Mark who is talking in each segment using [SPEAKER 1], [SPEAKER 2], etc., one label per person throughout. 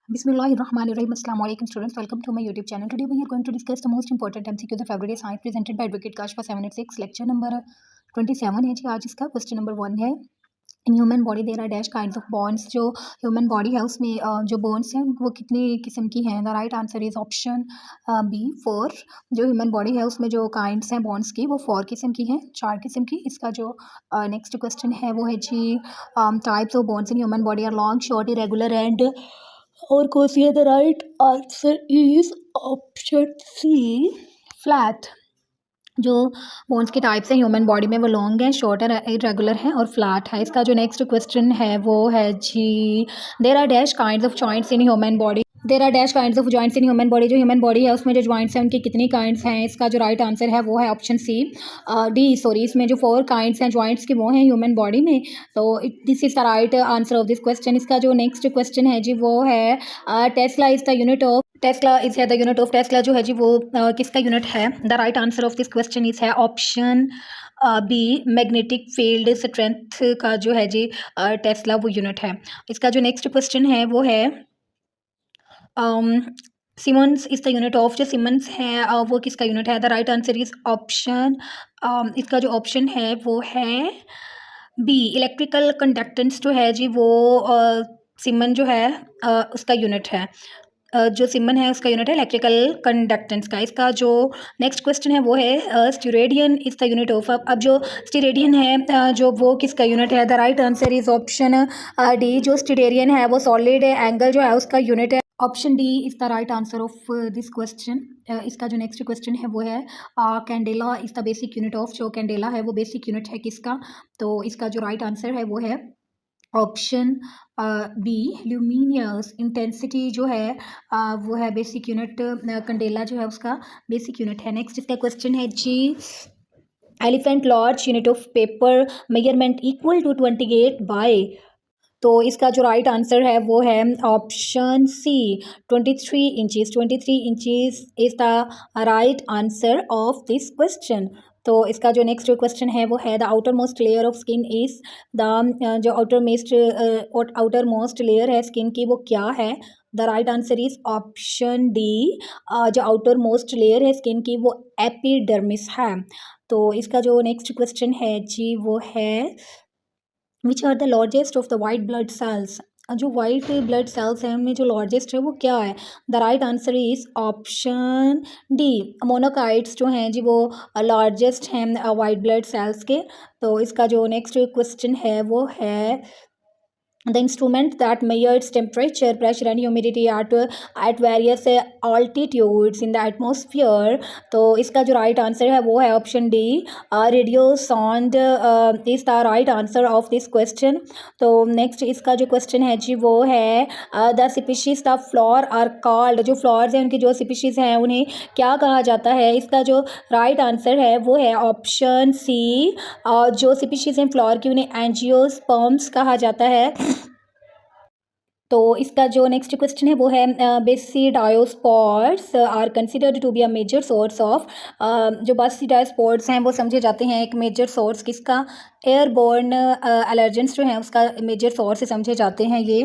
[SPEAKER 1] Bismillahirrahmanirrahim. Assalamu alaikum students. Welcome to my YouTube channel. Today we are going to discuss the most important MCQ of everyday science presented by Advocate Kashfa 786. Lecture number 27 है जी आज इसका question number 1 है. In human body there are dash kinds of bonds. जो human body है उसमें जो bones हैं वो कितनी किस्म की हैं. The right answer is option B 4. जो ह्यूमन बॉडी है उसमें जो काइंड्स हैं बॉन्ड्स की वो 4 किस्म की हैं, 4 किस्म की. इसका जो नेक्स्ट क्वेश्चन है वो है जी types of bones in human body are long, short, irregular and और क्वेश्चन है. The right answer is option C flat. जो बोन्स के टाइप्स हैं ह्यूमन बॉडी में वो लॉन्ग है, शॉर्ट है, इरेगुलर है और फ्लैट है. इसका जो नेक्स्ट क्वेश्चन है वो है जी there are dash kinds of joints in human body. There are dash kinds of joints in human body. जो ह्यूमन बॉडी है उसमें जो जॉइंट्स हैं उनकी कितनी काइंड्स हैं. इसका जो राइट आंसर है वो है ऑप्शन सी डी सॉरी. इसमें जो 4 काइंड्स हैं जॉइंट्स की वो हैं ह्यूमन बॉडी में. तो this is the right answer of this question. इसका जो नेक्स्ट क्वेश्चन है जी वो है tesla is the unit of tesla is है द यूनिट ऑफ टेस्ला जो है जी वो किसका यूनिट है. The right answer of this question is है option B magnetic field strength का जो है जी टेस्ला वो यूनिट है. इसका जो नेक्स्ट क्वेश्चन है वो है siemens is the unit of. जो सिमन्स है वो किसका यूनिट है. The right answer is option इसका जो ऑप्शन है वो है बी इलेक्ट्रिकल कंडक्टेंस जो है जी वो सिमन जो है उसका यूनिट है. जो सिमन है उसका यूनिट है इलेक्ट्रिकल कंडक्टेंस का. इसका जो नेक्स्ट क्वेश्चन है वो है स्टीरेडियन इज द यूनिट ऑफ. अब जो स्टीरेडियन है जो वो किसका यूनिट है. The right answer is option D. जो स्टीरेडियन है वो सॉलिड एंगल जो है उसका यूनिट है. Option D is the right answer of this question. इसका जो नेक्स्ट क्वेश्चन है वो है candela is the basic unit of. जो कैंडेला है वो बेसिक यूनिट है किसका. तो इसका जो राइट आंसर है वो है ऑप्शन बी ल्यूमिनियस इंटेंसिटी जो है वो है बेसिक यूनिट. कैंडेला जो है उसका बेसिक यूनिट है. नेक्स्ट इसका क्वेश्चन है जी elephant large unit of paper measurement equal to 28 by. तो इसका जो राइट आंसर है वो है option C 23 inches. 23 inches is the right answer of this question. तो इसका जो नेक्स्ट क्वेश्चन है वो है the outer most layer of skin is the. जो आउटर मोस्ट लेयर है स्किन की वो क्या है. The right answer is option D. जो आउटर मोस्ट लेयर है स्किन की वो एपिडर्मिस है. तो इसका जो नेक्स्ट क्वेश्चन है जी वो है which are the largest of the white blood cells. जो वाइट ब्लड सेल्स हैं उनमें जो लार्जेस्ट है वो क्या है. The right answer is option D monocytes जो हैं जी वो लार्जेस्ट हैं वाइट ब्लड सेल्स के. तो इसका जो नेक्स्ट क्वेश्चन है वो है the instrument that measures temperature, pressure and humidity at various altitudes in the atmosphere. तो इसका जो राइट आंसर है वो है option D radio sound is the right answer of this question. तो नेक्स्ट इसका जो क्वेश्चन है जी वो है the species the flower are called. जो फ्लावर्स हैं उनकी जो स्पीशीज हैं उन्हें क्या कहा जाता है. इसका जो राइट आंसर है वो है ऑप्शन सी. जो स्पीशीज हैं फ्लावर की उन्हें एंजियोस्पर्म्स कहा जाता है. तो इसका जो नेक्स्ट क्वेश्चन है वो है basidiospores are considered to be a major source of. जो बेसिडायोस्पोर्स हैं वो समझे जाते हैं एक मेजर सोर्स किसका. एयरबोर्न एलर्जेंस जो हैं उसका मेजर सोर्स समझे जाते हैं ये.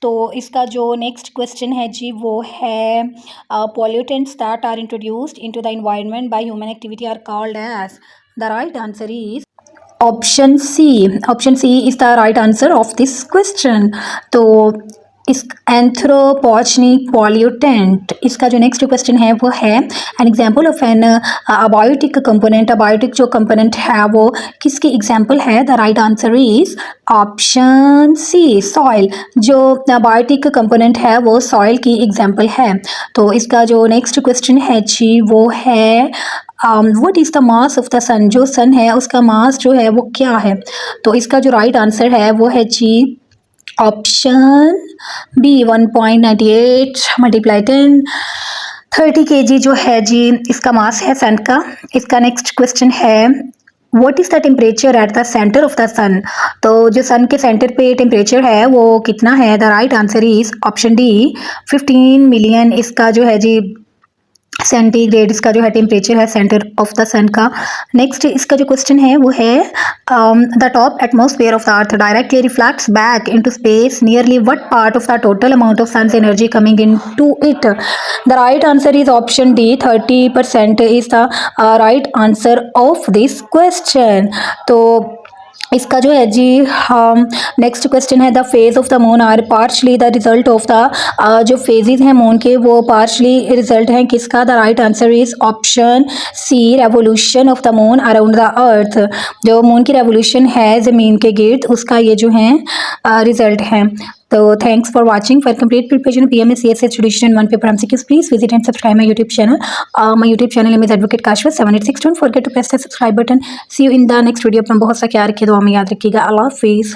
[SPEAKER 1] तो इसका जो नेक्स्ट क्वेश्चन है जी वो है pollutants that are introduced into the environment by human activity are called as. The right answer is option C. Option C is the right answer of this question. तो इस एंथ्रोपोजेनिक पॉल्यूटेंट. इसका जो next question है वो है an example of an abiotic component. Abiotic जो component है वो किसकी एग्जाम्पल है. The right answer is option C soil. जो अबायोटिक कंपोनेंट है वो सॉइल की एग्जाम्पल है. तो इसका जो नेक्स्ट क्वेश्चन है जी वो है what is the mass of the sun. जो सन है उसका मास जो है वो क्या है. तो इसका जो राइट आंसर है वो है जी ऑप्शन बी 1.98 मल्टीप्लाई 10 30 kg जो है जी इसका मास है सन का. इसका नेक्स्ट क्वेश्चन है what is the temperature at the centre of the sun. तो जो सन के सेंटर पे टेम्परेचर है वो कितना है. The right answer is option D 15 million. इसका जो है जी सेंटीग्रेड इसका जो है टेम्परेचर है सेंटर ऑफ द सन का। नेक्स्ट इसका जो क्वेश्चन है वो है the top atmosphere of the earth directly reflects back into space nearly what part of the total amount of sun's energy coming into it. The right answer is option D 30% is the right answer of this question. तो इसका जो है जी next question है the phase of the moon are partially the result of the जो phases हैं moon के वो पार्शली रिजल्ट हैं किसका। The right answer is option C revolution of the moon around the earth. जो मून की revolution है ज़मीन के गिर्द उसका ये जो है रिजल्ट है। तो thanks for watching. For complete preparation PMS CSS tradition 1 paper MCQs please visit and subscribe my YouTube channel. My YouTube channel name is Advocate Kashwa 786. Don't forget to press the subscribe button. See you in the next video. अपना बहुत सा ख्याल रखिए, दुआ में याद रखिएगा। अल्लाह हाफिज़।